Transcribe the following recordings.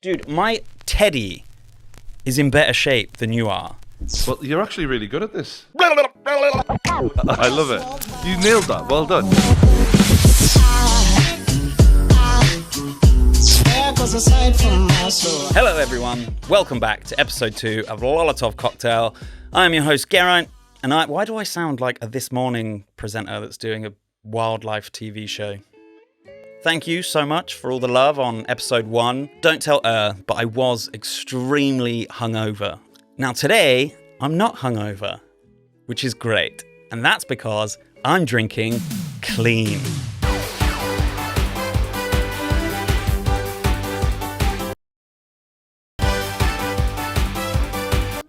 Dude, my teddy is in better shape than you are. Well, you're actually really good at this. I love it. You nailed that. Well done. Hello everyone, welcome back to episode 2 of Lolatov Cocktail. I am your host Geraint, and why do I sound like a This Morning presenter that's doing a wildlife TV show? Thank you so much for all the love on episode 1. Don't tell but I was extremely hungover. Now today, I'm not hungover, which is great. And that's because I'm drinking clean.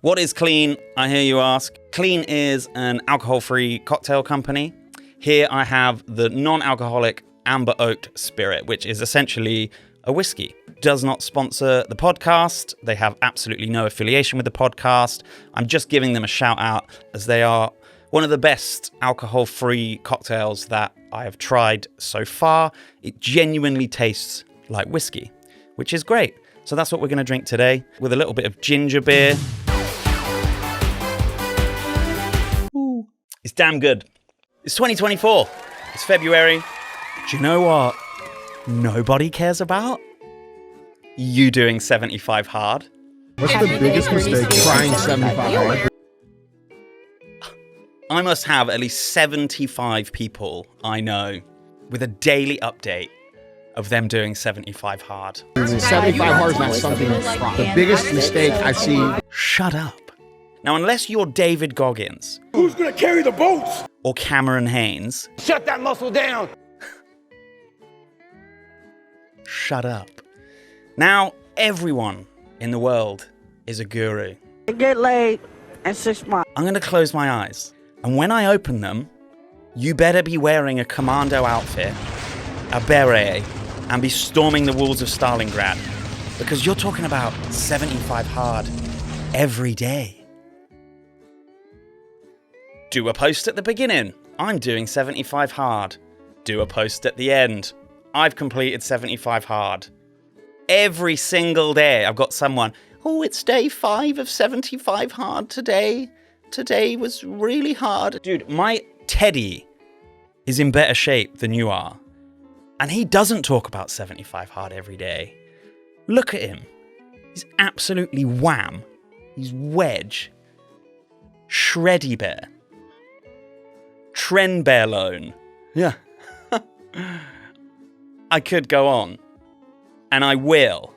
What is Clean, I hear you ask? Clean is an alcohol-free cocktail company. Here I have the non-alcoholic Amber Oaked Spirit, which is essentially a whiskey. Does not sponsor the podcast. They have absolutely no affiliation with the podcast. I'm just giving them a shout out as they are one of the best alcohol-free cocktails that I have tried so far. It genuinely tastes like whiskey, which is great. So that's what we're going to drink today with a little bit of ginger beer. Ooh, it's damn good. It's 2024. It's February. Do you know what nobody cares about? You doing 75 hard. What's the biggest mistake? Trying 75 hard. I must have at least 75 people I know with a daily update of them doing 75 hard. 75 hard is not something that's wrong. The biggest mistake I see. Shut up. Now, unless you're David Goggins. Who's gonna carry the boats? Or Cameron Haynes. Shut that muscle down. Shut up. Now, everyone in the world is a guru. Get laid in 6 months. I'm going to close my eyes. And when I open them, you better be wearing a commando outfit, a beret, and be storming the walls of Stalingrad. Because you're talking about 75 hard every day. Do a post at the beginning. I'm doing 75 hard. Do a post at the end. I've completed 75 hard. Every single day I've got someone, oh, it's day 5 of 75 hard today. Today was really hard. Dude, my teddy is in better shape than you are. And he doesn't talk about 75 hard every day. Look at him. He's absolutely wham. He's wedge. Shreddy bear. Trenbearlone. Yeah. I could go on, and I will.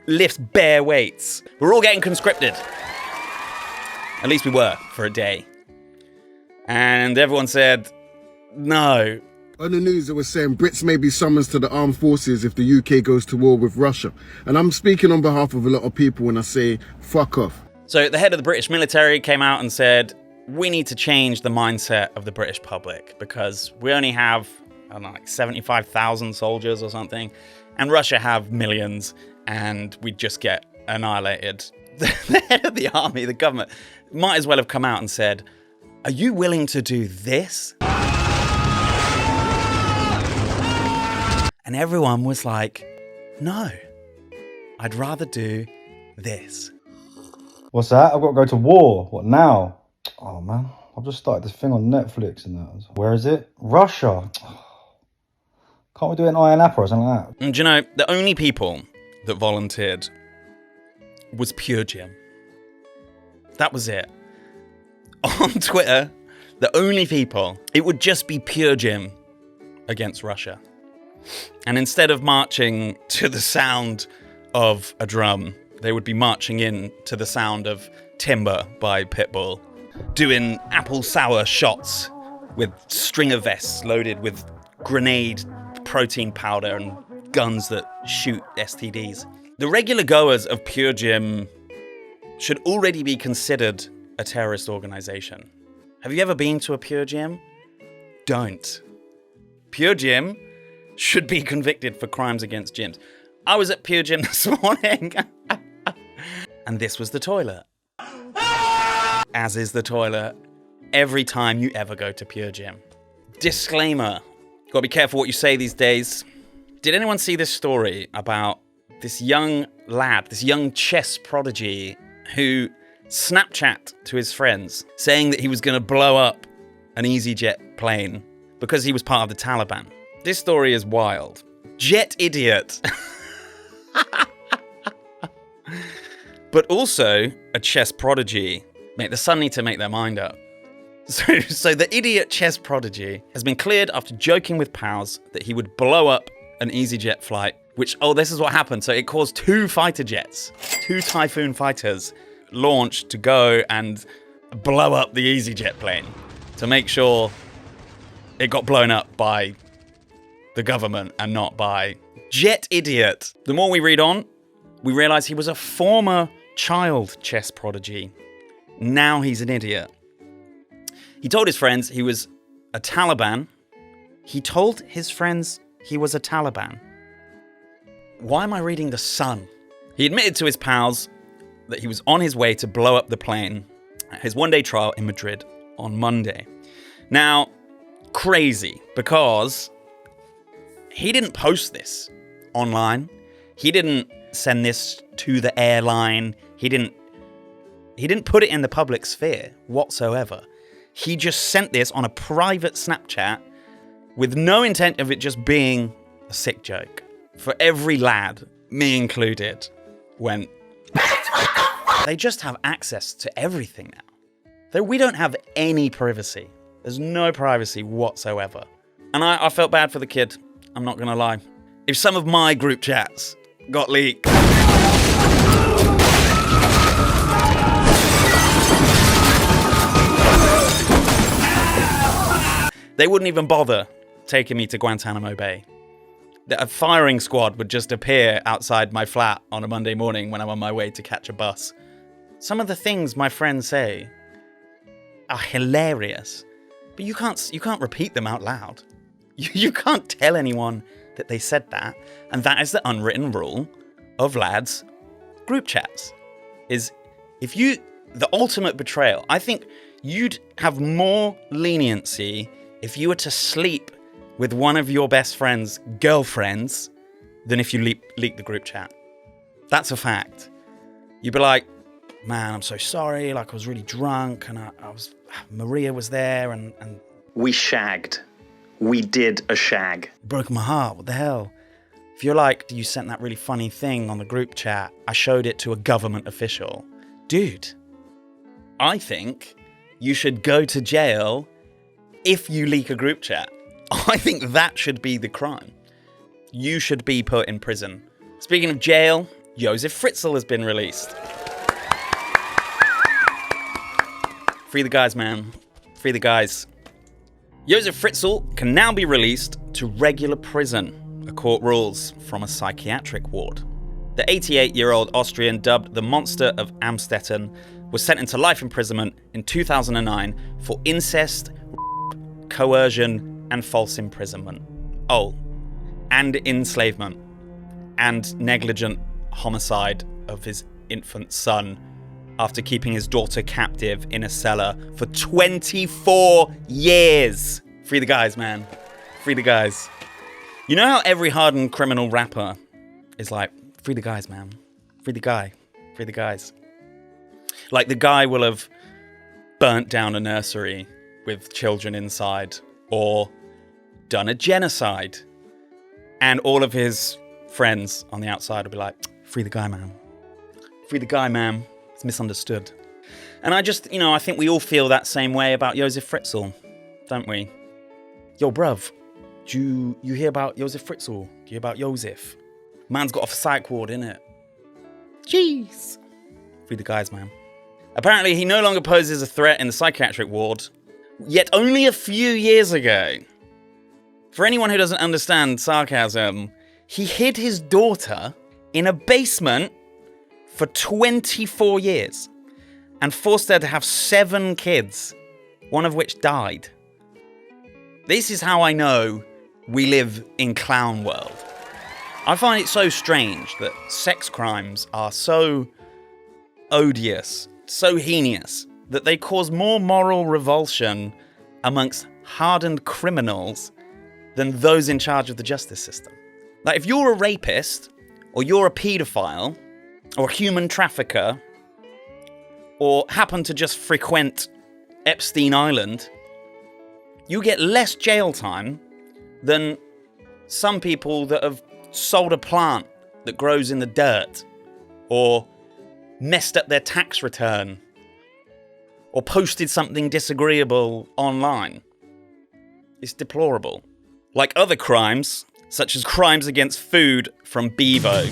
Lift bare weights. We're all getting conscripted. At least we were, for a day. And everyone said, no. On the news, it was saying Brits may be summoned to the armed forces if the UK goes to war with Russia. And I'm speaking on behalf of a lot of people when I say, fuck off. So the head of the British military came out and said, we need to change the mindset of the British public because we only have, I don't know, like 75,000 soldiers or something, and Russia have millions, and we just get annihilated. The head of the army, the government, might as well have come out and said, are you willing to do this? And everyone was like, no, I'd rather do this. What's that? I've got to go to war. What now? Oh man, I've just started this thing on Netflix and that. Where is it? Russia. Can't we do it in Iron Apple or something like that? And do you know, the only people that volunteered was Pure Gym. That was it. On Twitter, the only people, it would just be Pure Gym against Russia. And instead of marching to the sound of a drum, they would be marching in to the sound of Timber by Pitbull, doing apple sour shots with stringer vests loaded with grenade protein powder and guns that shoot STDs. The regular goers of Pure Gym should already be considered a terrorist organization. Have you ever been to a Pure Gym? Don't. Pure Gym should be convicted for crimes against gyms. I was at Pure Gym this morning, and this was the toilet. As is the toilet every time you ever go to Pure Gym. Disclaimer. Gotta be careful what you say these days. Did anyone see this story about this young lad, this young chess prodigy who Snapchat to his friends saying that he was going to blow up an EasyJet plane because he was part of the Taliban? This story is wild. Jet idiot. But also a chess prodigy. Mate, the Sun need to make their mind up. So the idiot chess prodigy has been cleared after joking with pals that he would blow up an EasyJet flight, which, this is what happened. So it caused 2 fighter jets, 2 Typhoon fighters launched to go and blow up the EasyJet plane to make sure it got blown up by the government and not by jet idiot. The more we read on, we realize he was a former child chess prodigy. Now he's an idiot. He told his friends he was a Taliban. He told his friends he was a Taliban. Why am I reading The Sun? He admitted to his pals that he was on his way to blow up the plane at his one-day trial in Madrid on Monday. Now, crazy, because he didn't post this online. He didn't send this to the airline. He didn't put it in the public sphere whatsoever. He just sent this on a private Snapchat with no intent of it just being a sick joke. For every lad, me included, went... They just have access to everything now. We don't have any privacy. There's no privacy whatsoever. And I felt bad for the kid. I'm not going to lie. If some of my group chats got leaked... They wouldn't even bother taking me to Guantanamo Bay. A firing squad would just appear outside my flat on a Monday morning when I'm on my way to catch a bus. Some of the things my friends say are hilarious, but you can't repeat them out loud. You can't tell anyone that they said that, and that is the unwritten rule of lads' group chats. The ultimate betrayal. I think you'd have more leniency if you were to sleep with one of your best friend's girlfriends than if you leak the group chat. That's a fact. You'd be like, man, I'm so sorry. Like, I was really drunk and Maria was there and we shagged. We did a shag. It broke my heart. What the hell? If you're like, you sent that really funny thing on the group chat, I showed it to a government official. Dude, I think you should go to jail if you leak a group chat. I think that should be the crime. You should be put in prison. Speaking of jail, Josef Fritzl has been released. Free the guys, man. Free the guys. Josef Fritzl can now be released to regular prison, the court rules, from a psychiatric ward. The 88-year-old Austrian, dubbed the Monster of Amstetten, was sentenced to life imprisonment in 2009 for incest, coercion, and false imprisonment. And enslavement. And negligent homicide of his infant son after keeping his daughter captive in a cellar for 24 years. Free the guys, man. Free the guys. You know how every hardened criminal rapper is like, free the guys, man. Free the guy. Free the guys. Like, the guy will have burnt down a nursery with children inside, or done a genocide, and all of his friends on the outside will be like, free the guy, man. Free the guy, man. It's misunderstood. And I think we all feel that same way about Josef Fritzl, don't we? Yo, bruv, do you hear about Josef Fritzl? Do you hear about Josef? Man's got off a psych ward, innit? Jeez. Free the guys, man. Apparently, he no longer poses a threat in the psychiatric ward, yet only a few years ago. For anyone who doesn't understand sarcasm, he hid his daughter in a basement for 24 years and forced her to have 7 kids, one of which died. This is how I know we live in clown world. I find it so strange that sex crimes are so odious, so heinous, that they cause more moral revulsion amongst hardened criminals than those in charge of the justice system. Like, if you're a rapist, or you're a paedophile, or a human trafficker, or happen to just frequent Epstein Island, you get less jail time than some people that have sold a plant that grows in the dirt, or messed up their tax return, or posted something disagreeable online. It's deplorable. Like other crimes, such as crimes against food from Bevo.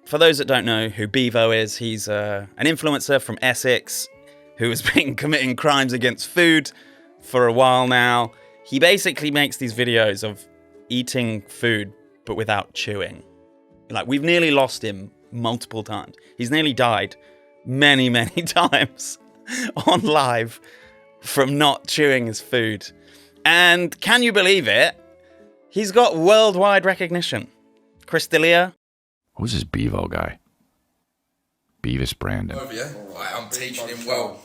For those that don't know who Bevo is, he's an influencer from Essex who has been committing crimes against food for a while now. He basically makes these videos of eating food but without chewing. Like, we've nearly lost him multiple times. He's nearly died many, many times on live from not chewing his food. And can you believe it? He's got worldwide recognition. Chris D'Elia. Who's this Bevo guy? Beavis Brandon. Oh, yeah? I'm teaching him well.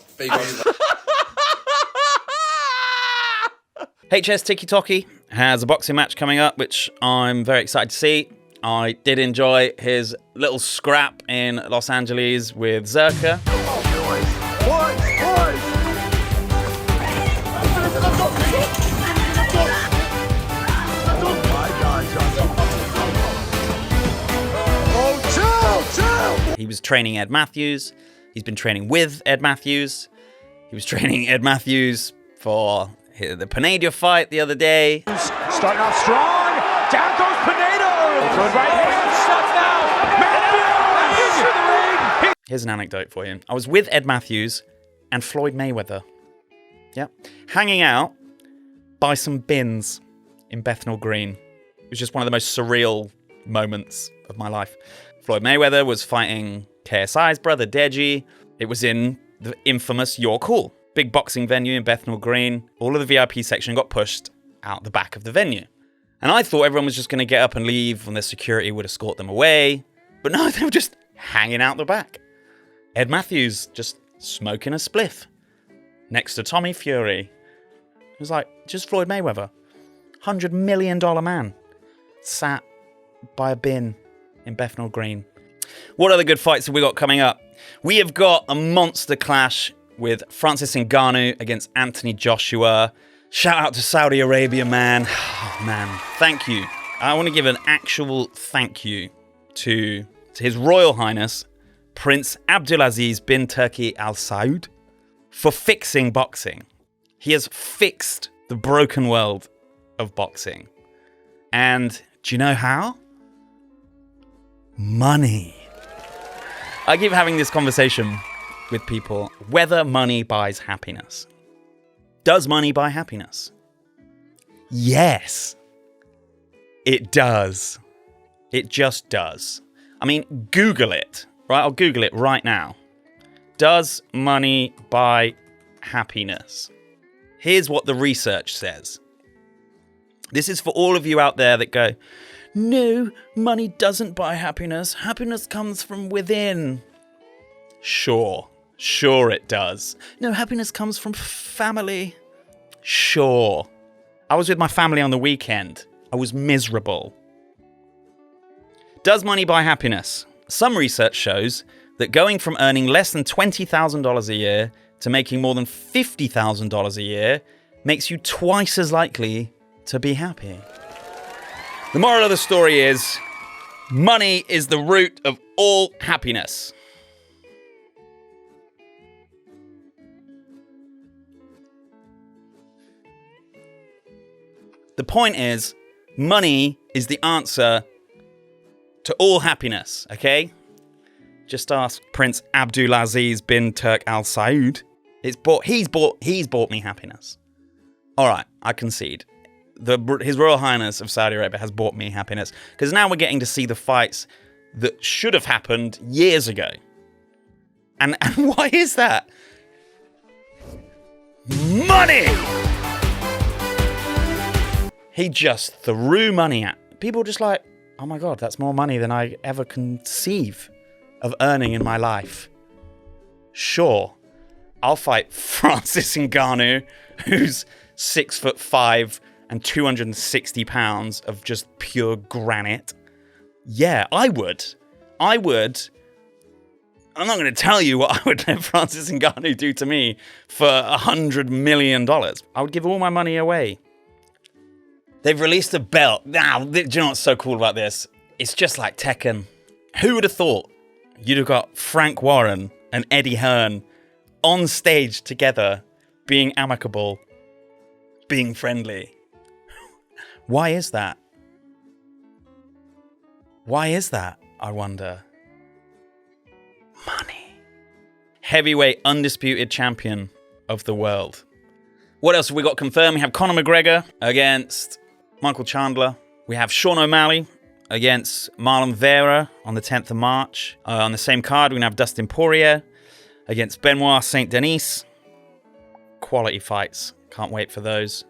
HS Tiki Toki has a boxing match coming up, which I'm very excited to see. I did enjoy his little scrap in Los Angeles with Zerka. He was training Ed Matthews. He's been training with Ed Matthews. He was training Ed Matthews for the Pineda fight the other day. Starting off strong. Down goes Pineda. Good right hand. Shut down. Here's an anecdote for you. I was with Ed Matthews and Floyd Mayweather. Yep. Hanging out by some bins in Bethnal Green. It was just one of the most surreal moments of my life. Floyd Mayweather was fighting KSI's brother, Deji. It was in the infamous You're Cool. Big boxing venue in Bethnal Green. All of the VIP section got pushed out the back of the venue. And I thought everyone was just going to get up and leave and their security would escort them away. But no, they were just hanging out the back. Ed Matthews just smoking a spliff next to Tommy Fury. It was like, just Floyd Mayweather. $100 million man. Sat by a bin in Bethnal Green. What other good fights have we got coming up? We have got a monster clash with Francis Ngannou against Anthony Joshua. Shout out to Saudi Arabia, man. Oh, man, thank you. I want to give an actual thank you to His Royal Highness, Prince Abdulaziz bin Turki Al Saud, for fixing boxing. He has fixed the broken world of boxing. And do you know how? Money. I keep having this conversation with people, whether money buys happiness. Does money buy happiness? Yes. It does. It just does. I mean, Google it, right? I'll Google it right now. Does money buy happiness? Here's what the research says. This is for all of you out there that go, no, money doesn't buy happiness. Happiness comes from within. Sure it does. No, happiness comes from family. Sure. I was with my family on the weekend. I was miserable. Does money buy happiness? Some research shows that going from earning less than $20,000 a year to making more than $50,000 a year makes you twice as likely to be happy. The moral of the story is, money is the root of all happiness. The point is, money is the answer to all happiness, okay? Just ask Prince Abdulaziz bin Turk Al Saud. He's bought me happiness. All right, I concede. His Royal Highness of Saudi Arabia has bought me happiness, because now we're getting to see the fights that should have happened years ago. And why is that? Money! He just threw money at people, just like, oh my God, that's more money than I ever conceive of earning in my life. Sure, I'll fight Francis Ngannou, who's 6'5" and 260 pounds of just pure granite. Yeah, I would. I'm not going to tell you what I would let Francis Ngannou do to me for $100 million. I would give all my money away. They've released a belt. Now, do you know what's so cool about this? It's just like Tekken. Who would have thought you'd have got Frank Warren and Eddie Hearn on stage together, being amicable, being friendly? Why is that? Why is that, I wonder? Money. Heavyweight undisputed champion of the world. What else have we got confirmed? We have Conor McGregor against Michael Chandler. We have Sean O'Malley against Marlon Vera on the 10th of March. On the same card, we're going to have Dustin Poirier against Benoit Saint Denis. Quality fights. Can't wait for those.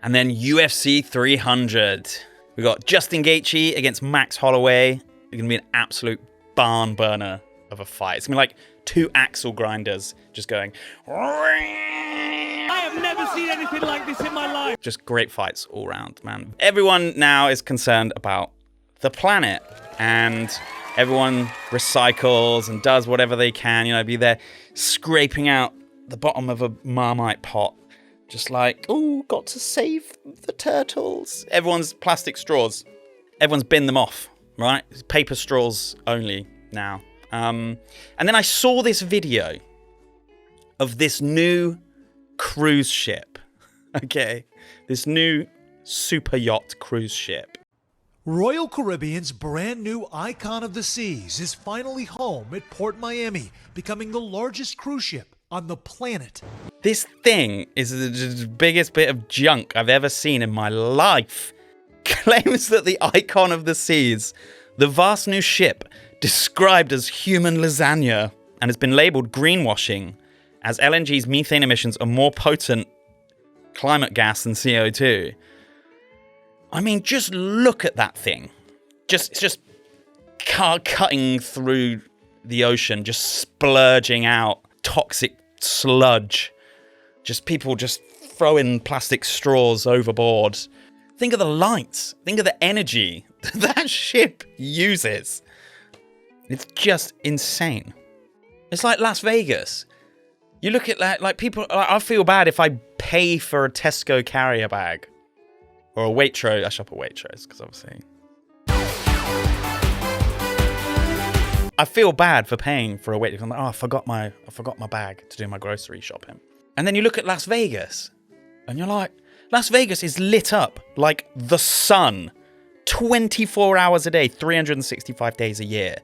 And then UFC 300. We got Justin Gaethje against Max Holloway. It's going to be an absolute barn burner of a fight. It's going to be like two axle grinders just going. I have never seen anything like this in my life. Just great fights all round, man. Everyone now is concerned about the planet, and everyone recycles and does whatever they can. You know, be there scraping out the bottom of a Marmite pot. Just like, oh, got to save the turtles. Everyone's plastic straws. Everyone's binned them off, right? It's paper straws only now. And then I saw this video of this new cruise ship. Okay, this new super yacht cruise ship. Royal Caribbean's brand new Icon of the Seas is finally home at Port Miami, becoming the largest cruise ship on the planet. This thing is the biggest bit of junk I've ever seen in my life. Claims that the Icon of the Seas, the vast new ship described as human lasagna, and has been labelled greenwashing, as LNG's methane emissions are more potent climate gas than CO2. I mean, just look at that thing. It's just cutting through the ocean, just splurging out toxic sludge. Just people just throwing plastic straws overboard. Think of the lights. Think of the energy that ship uses. It's just insane. It's like Las Vegas. You look at that, like people, I feel bad if I pay for a Tesco carrier bag. Or a Waitrose. I shop at Waitrose, because obviously. I feel bad for paying for a Waitrose. I'm like, oh, I forgot my bag to do my grocery shopping. And then you look at Las Vegas, and you're like, Las Vegas is lit up like the sun, 24 hours a day, 365 days a year.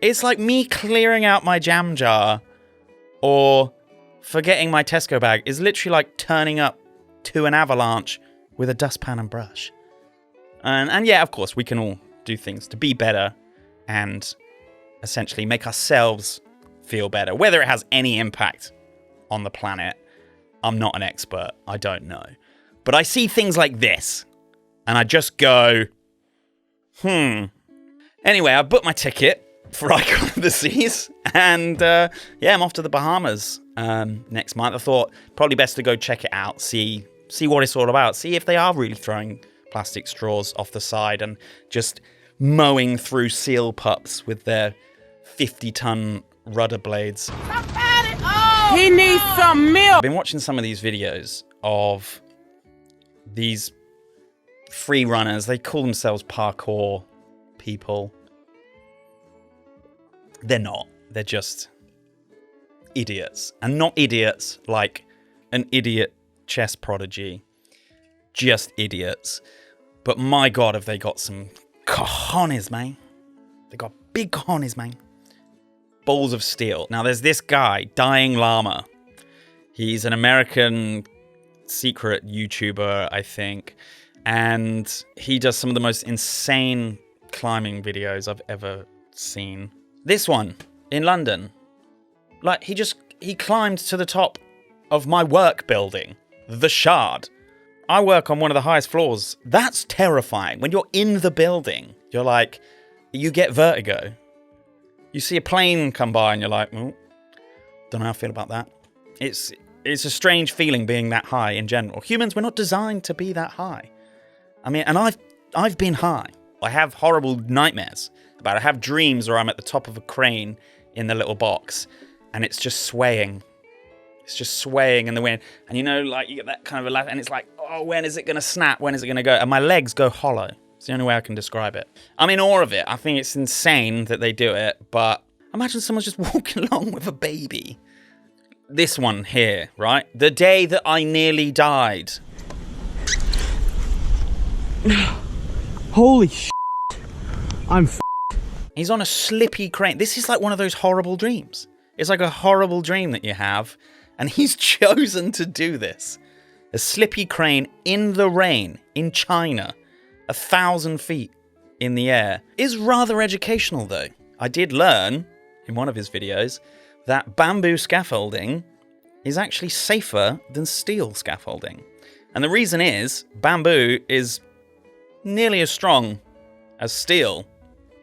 It's like me clearing out my jam jar or forgetting my Tesco bag is literally like turning up to an avalanche with a dustpan and brush. And yeah, of course, we can all do things to be better and essentially make ourselves feel better. Whether it has any impact on the planet, I'm not an expert. I don't know. But I see things like this, and I just go, Anyway, I booked my ticket for Icon of the Seas, and yeah, I'm off to the Bahamas next month. I thought probably best to go check it out, see what it's all about, see if they are really throwing plastic straws off the side and just mowing through seal pups with their 50-ton rudder blades. He needs some milk. I've been watching some of these videos of these free runners. They call themselves parkour people. They're not. They're just idiots. And not idiots like an idiot chess prodigy. Just idiots. But my God, have they got some cojones, man. They got big cojones, man. Balls of steel. Now, there's this guy, Dying Llama. He's an American secret YouTuber, I think. And he does some of the most insane climbing videos I've ever seen. This one in London. Like, he climbed to the top of my work building, the Shard. I work on one of the highest floors. That's terrifying. When you're in the building, you're like, you get vertigo. You see a plane come by and you're like, oh, don't know how I feel about that. It's it's a strange feeling being that high in general. Humans, we're not designed to be that high. I mean, and I've been high. I have horrible nightmares about it. I have dreams where I'm at the top of a crane in the little box and it's just swaying. It's just swaying in the wind. And you know, like you get that kind of a laugh and it's like, oh, when is it going to snap? When is it going to go? And my legs go hollow. It's the only way I can describe it. I'm in awe of it. I think it's insane that they do it, but imagine someone's just walking along with a baby. This one here, right? The day that I nearly died. Holy shit. I'm He's on a slippy crane. This is like one of those horrible dreams. It's like a horrible dream that you have, and he's chosen to do this. A slippy crane in the rain in China, 1,000 feet in the air. Is rather educational though. I did learn in one of his videos that bamboo scaffolding is actually safer than steel scaffolding. And the reason is bamboo is nearly as strong as steel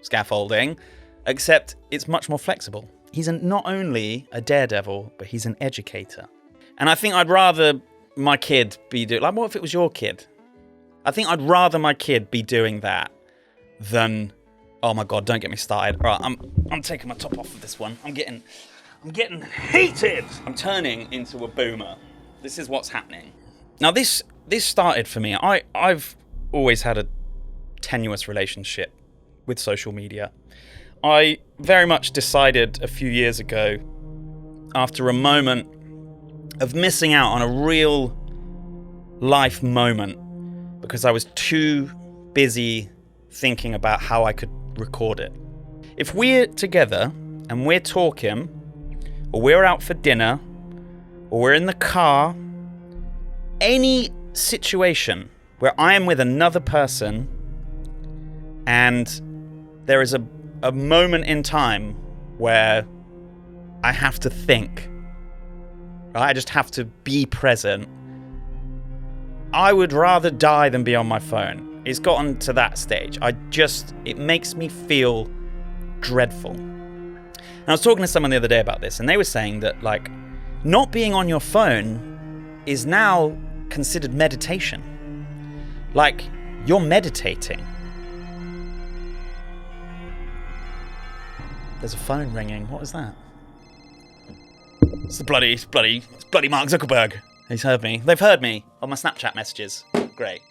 scaffolding, except it's much more flexible. He's not only a daredevil, but he's an educator. And I think I'd rather my kid be doing... Like, what if it was your kid? I think I'd rather my kid be doing that than... Oh my God, don't get me started. Right, I'm taking my top off of this one. I'm getting heated. I'm turning into a boomer. This is what's happening. Now, this started for me. I've always had a tenuous relationship with social media. I very much decided a few years ago, after a moment of missing out on a real life moment, because I was too busy thinking about how I could record it. If we're together and we're talking, or we're out for dinner, or we're in the car, any situation where I am with another person and there is a moment in time where I have to think, right? I just have to be present. I would rather die than be on my phone. It's gotten to that stage. It makes me feel dreadful. And I was talking to someone the other day about this, and they were saying that, like, not being on your phone is now considered meditation. Like, you're meditating. There's a phone ringing. What is that? It's bloody Mark Zuckerberg. He's heard me. They've heard me on my Snapchat messages. Great.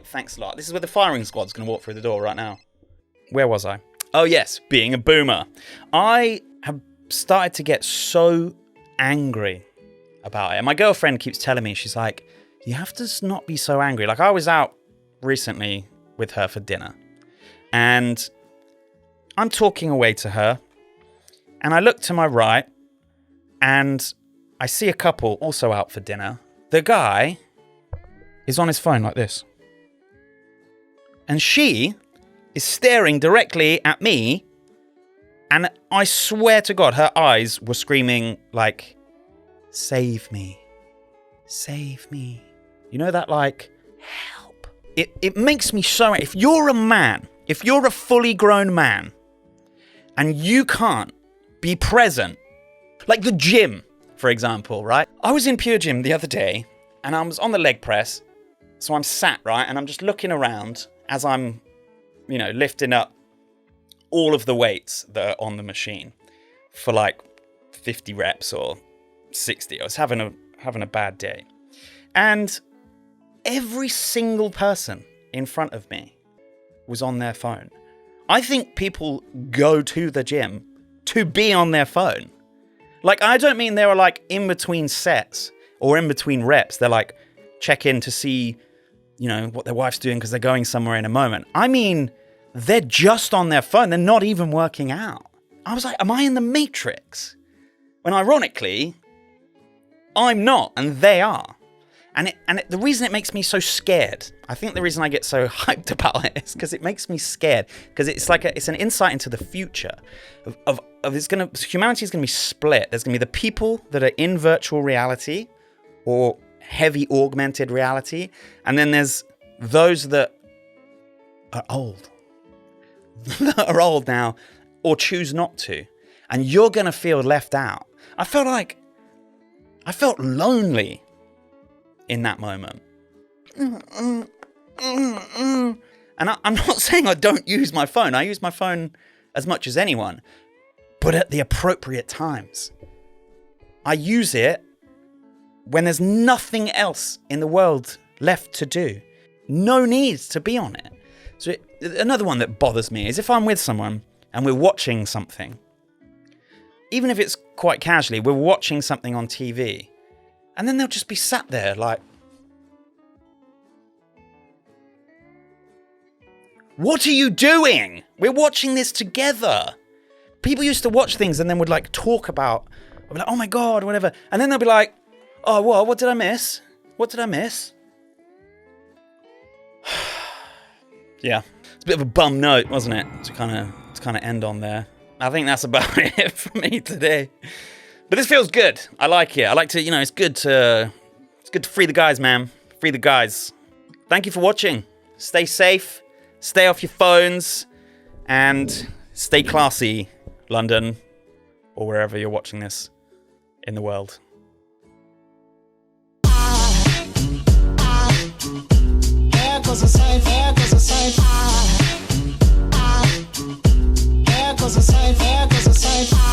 Thanks a lot. This is where the firing squad's going to walk through the door right now. Where was I? Oh yes, being a boomer. I have started to get so angry about it. And my girlfriend keeps telling me, she's like, you have to not be so angry. Like, I was out recently with her for dinner, and I'm talking away to her, and I look to my right, and I see a couple also out for dinner. The guy is on his phone like this. And she is staring directly at me, and I swear to God, her eyes were screaming like, save me. Save me. You know that, like, help. It makes me so... If you're a man, if you're a fully grown man, and you can't be present, like the gym, for example, right? I was in Pure Gym the other day, and I was on the leg press, so I'm sat, right, and I'm just looking around as I'm, lifting up all of the weights that are on the machine for like 50 reps or 60. I was having a bad day. And every single person in front of me was on their phone. I think people go to the gym to be on their phone. Like, I don't mean they were like in between sets or in between reps. They're like, check in to see, what their wife's doing because they're going somewhere in a moment. I mean, they're just on their phone. They're not even working out. I was like, am I in the Matrix? When ironically, I'm not, and they are. And the reason it makes me so scared, I think the reason I get so hyped about it is because it makes me scared. Because it's like it's an insight into the future of humanity is going to be split. There's going to be the people that are in virtual reality or heavy augmented reality, and then there's those that are old, that are old now, or choose not to, and you're going to feel left out. I felt like I felt lonely in that moment. And I'm not saying I don't use my phone. I use my phone as much as anyone, but at the appropriate times. I use it when there's nothing else in the world left to do. No need to be on it. So another one that bothers me is if I'm with someone and we're watching something, even if it's quite casually, we're watching something on TV, and then they'll just be sat there like, what are you doing? We're watching this together. People used to watch things and then would like talk about, I'd be like, oh my God, whatever. And then they'll be like, oh, what did I miss? What did I miss? Yeah, it's a bit of a bum note, wasn't it? To kind of end on there. I think that's about it for me today. But this feels good. I like it. I like to, it's good to free the guys, man. Free the guys. Thank you for watching. Stay safe. Stay off your phones. And stay classy, London, or wherever you're watching this in the world. There goes a sign, there goes a sign. There goes a sign, there goes a sign.